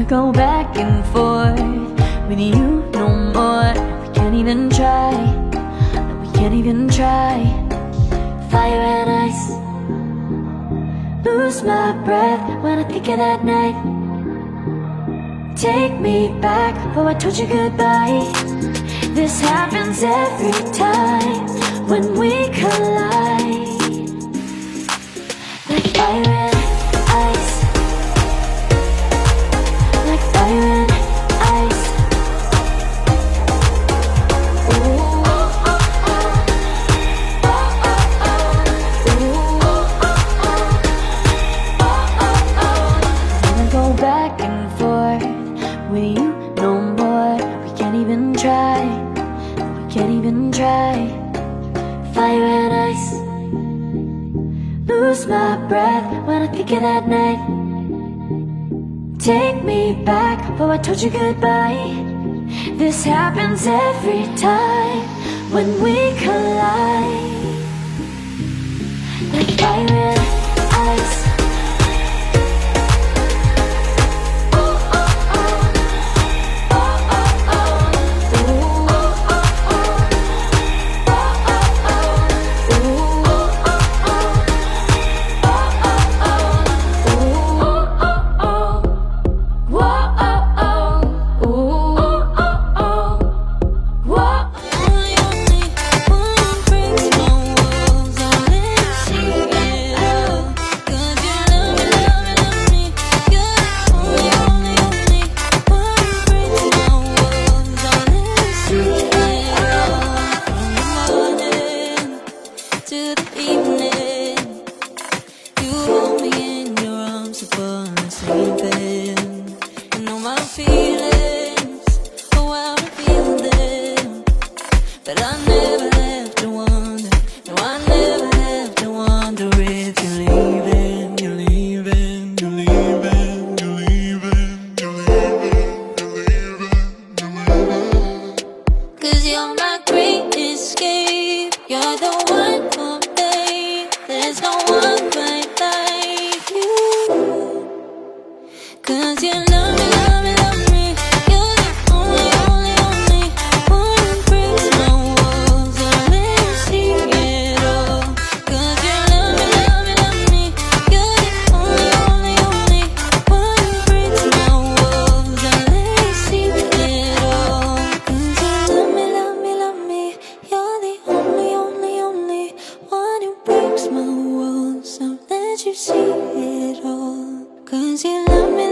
go back and forth with you no more. We can't even try, no, we can't even try. Fire and ice, lose my breath when I think of that night. Take me back, oh I told you goodbye. This happens every time when we collide. Like fire and ice, like fire and ice. Ooh, oh, oh, oh. Oh, oh, oh. Ooh, oh, oh, oh. Oh, oh, oh. Wanna go back and forth with you no more. We can't even try, we can't even try. Fire and ice, lose my breath when I think of that night. Take me back, oh I told you goodbye. This happens every time when we collide. Like fire and ice. But I never have to wonder, no I never have to wonder if you're leaving, you're leaving, you're leaving, you're leaving, you're leaving, you're leaving, you're leaving. 'Cause you're my great escape, you're the one for me, there's no one quite like you. 'Cause you love me, love me, love me, you're the only, only, only one who breaks my walls, I'll let you see it all. 'Cause you love me, love me, love me, you're the only, only, only one who breaks my walls, I'll let you see it all. 'Cause you love me, love me, love me, you're the only, only, only one who breaks my walls, I'll let you see it all. 'Cause you love me.